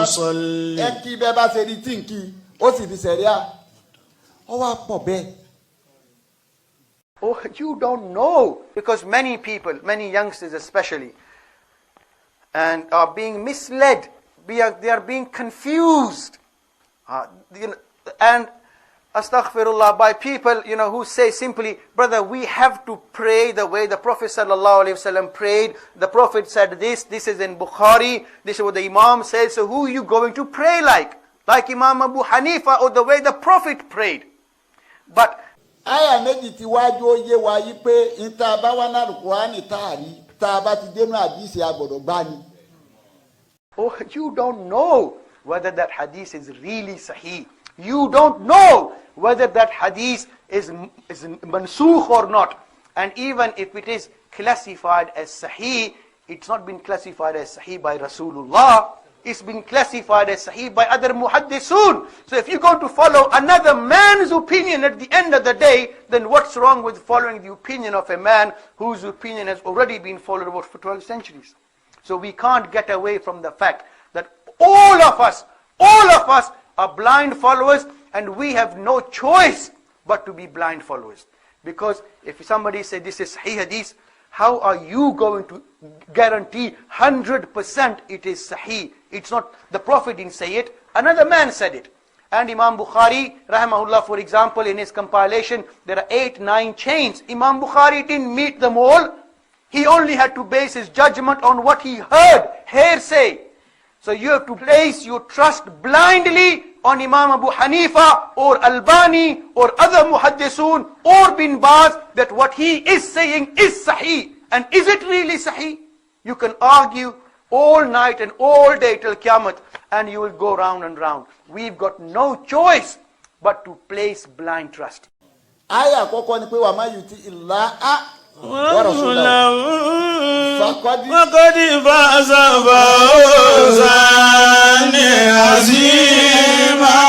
tusalli. Ẹ kí bẹ́ẹ̀ bá ṣe rí tí ń kí, ó sì di sẹ̀ríà. Ó wá pọ̀ bẹ́ẹ̀. Oh, you don't know. Because many people, many youngsters especially, and are being misled. They are being confused. And astaghfirullah, by people, who say simply, brother, we have to pray the way the Prophet ﷺ prayed. The Prophet said this is in Bukhari, this is what the Imam says, so who are you going to pray like? Like Imam Abu Hanifa or the way the Prophet prayed? But Aya méjì tí wájú ó yé wa yí pé ìta bá wà náà Kùránì táàrí tá a bá ti dénú àdìsí agbọ̀dọ̀ gbá ni. oh, you don't know whether that hadith is really sahih. You don't know whether that hadith is mansukh or not. And even if it is classified as sahih, it's not been classified as sahih by Rasulullah. It's been classified as sahih by other muhaddisun. So if you're going to follow another man's opinion at the end of the day, then what's wrong with following the opinion of a man whose opinion has already been followed for 12 centuries? So we can't get away from the fact that all of us are blind followers, and we have no choice but to be blind followers. Because if somebody says this is Sahih Hadith, how are you going to guarantee 100% it is Sahih? It's not, the Prophet didn't say it, another man said it. And Imam Bukhari, rahimahullah, for example, in his compilation, there are 8-9 chains. Imam Bukhari didn't meet them all. He only had to base his judgment on what he heard, hearsay. So you have to place your trust blindly on Imam Abu Hanifa or Albani or other muhaddisun or bin Baz, that what he is saying is sahih. And is it really sahih? You can argue all night and all day till Qiyamah, and you will go round and round. We've got no choice but to place blind trust. Aya àkọ́kọ́ ni pé wa ma yuti illa فقد فاز فوزا عظيما.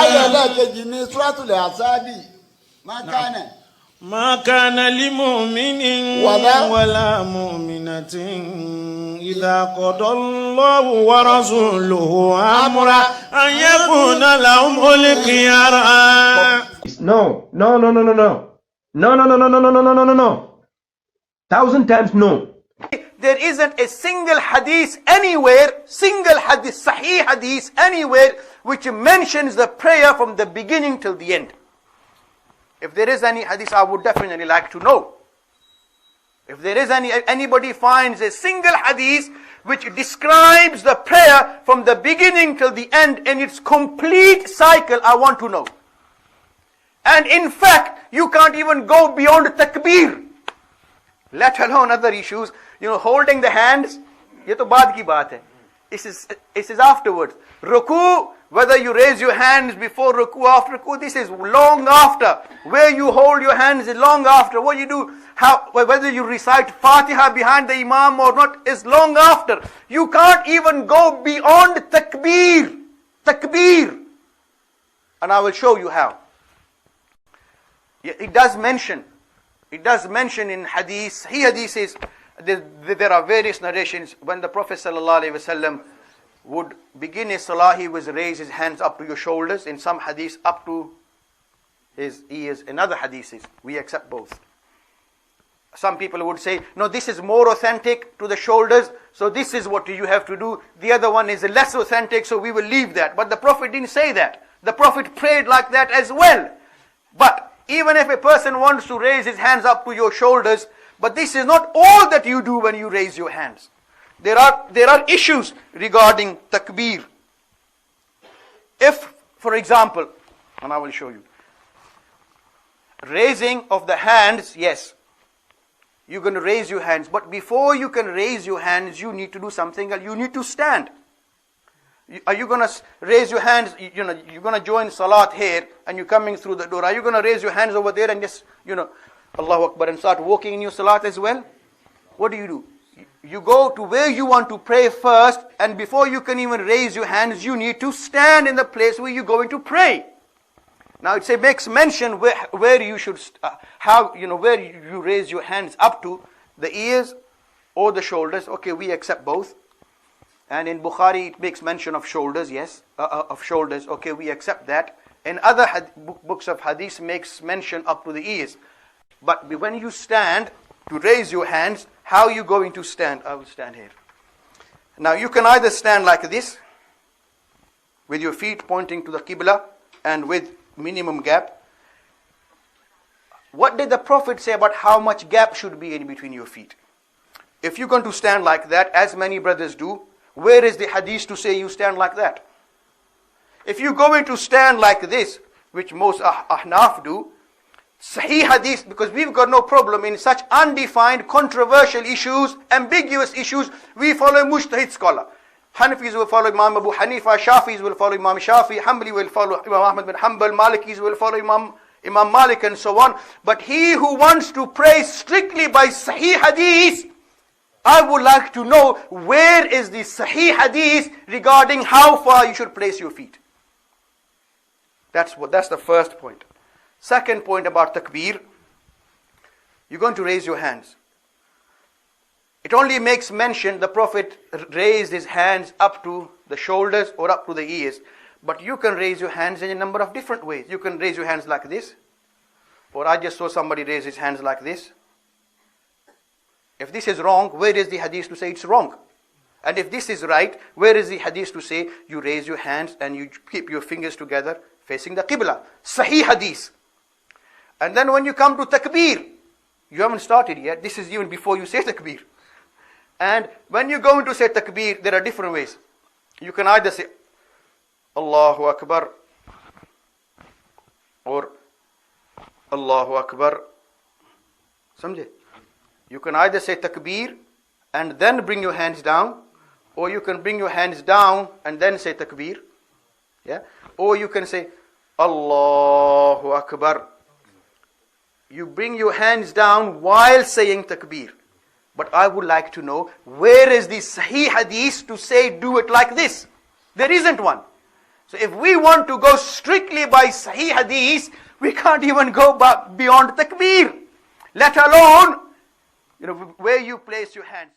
Aya lẹ́ẹ̀kejì ní Suratul Ahzab. ما كان لمؤمن ولا مؤمنة إذا قضى الله ورسوله أمرا أن يكون لهم الخيار. No. 1,000 times no. There isn't a single hadith anywhere, sahih hadith anywhere, which mentions the prayer from the beginning till the end. If there is any hadith, I would definitely like to know. If there is anybody finds a single hadith which describes the prayer from the beginning till the end in its complete cycle, I want to know. And in fact, you can't even go beyond takbir, let alone other issues. Holding the hands, ye to baad ki baat hai. This is afterwards. Ruku, whether you raise your hands before ruku, after ruku, this is long after. Where you hold your hands is long after. What you do, whether you recite Fatiha behind the Imam or not, is long after. You can't even go beyond takbir. And I will show you how. It does mention in hadith. Hadith says there are various narrations when the Prophet ﷺ would begin his salah, he would raise his hands up to your shoulders. In some hadiths, up to his ears. In other hadiths, we accept both. Some people would say, no, this is more authentic to the shoulders, so this is what you have to do. The other one is less authentic, so we will leave that. But the Prophet didn't say that. The Prophet prayed like that as well. But even if a person wants to raise his hands up to your shoulders, but this is not all that you do when you raise your hands. There are issues regarding takbir. If, for example, and I will show you, raising of the hands, yes, you're going to raise your hands, but before you can raise your hands, you need to do something else. You need to stand. Are you going to raise your hands? You're going to join salat here, and you're coming through the door. Are you going to raise your hands over there and just, Allahu Akbar, and start walking in your salat as well? What do? You go to where you want to pray first, and before you can even raise your hands, you need to stand in the place where you're going to pray. Now it makes mention where you should, where you raise your hands up to, the ears or the shoulders. Okay, we accept both. And in Bukhari it makes mention of shoulders, yes, of shoulders. Okay, we accept that. In other books of hadith makes mention up to the ears. But when you stand to raise your hands, how are you going to stand? I will stand here. Now you can either stand like this, with your feet pointing to the Qibla and with minimum gap. What did the Prophet say about how much gap should be in between your feet? If you're going to stand like that, as many brothers do, where is the hadith to say you stand like that? If you're going to stand like this, which most Ahnaf do, Sahih hadith, because we've got no problem in such undefined, controversial issues, ambiguous issues, we follow mujtahid scholar. Hanafis will follow Imam Abu Hanifa, Shafis will follow Imam Shafi, Hanbali will follow Imam Ahmad bin Hanbal, Malikis will follow Imam Malik and so on. But he who wants to pray strictly by Sahih hadith, I would like to know where is the Sahih hadith regarding how far you should place your feet. That's the first point. Second point about takbir, you're going to raise your hands. It only makes mention the Prophet raised his hands up to the shoulders or up to the ears. But you can raise your hands in a number of different ways. You can raise your hands like this. Or I just saw somebody raise his hands like this. If this is wrong, where is the hadith to say it's wrong? And if this is right, where is the hadith to say you raise your hands and you keep your fingers together facing the Qibla? Sahih hadith. And then when you come to takbir, you haven't started yet. This is even before you say takbir. And when you're going to say takbir, there are different ways. You can either say Allahu Akbar or Allahu Akbar. Samjhe? You can either say takbir and then bring your hands down, or you can bring your hands down and then say takbir. Yeah? Or you can say Allahu Akbar. You bring your hands down while saying takbir. But I would like to know, where is the Sahih hadith to say do it like this? There isn't one. So if we want to go strictly by Sahih hadith, we can't even go beyond takbir. Let alone, where you place your hands.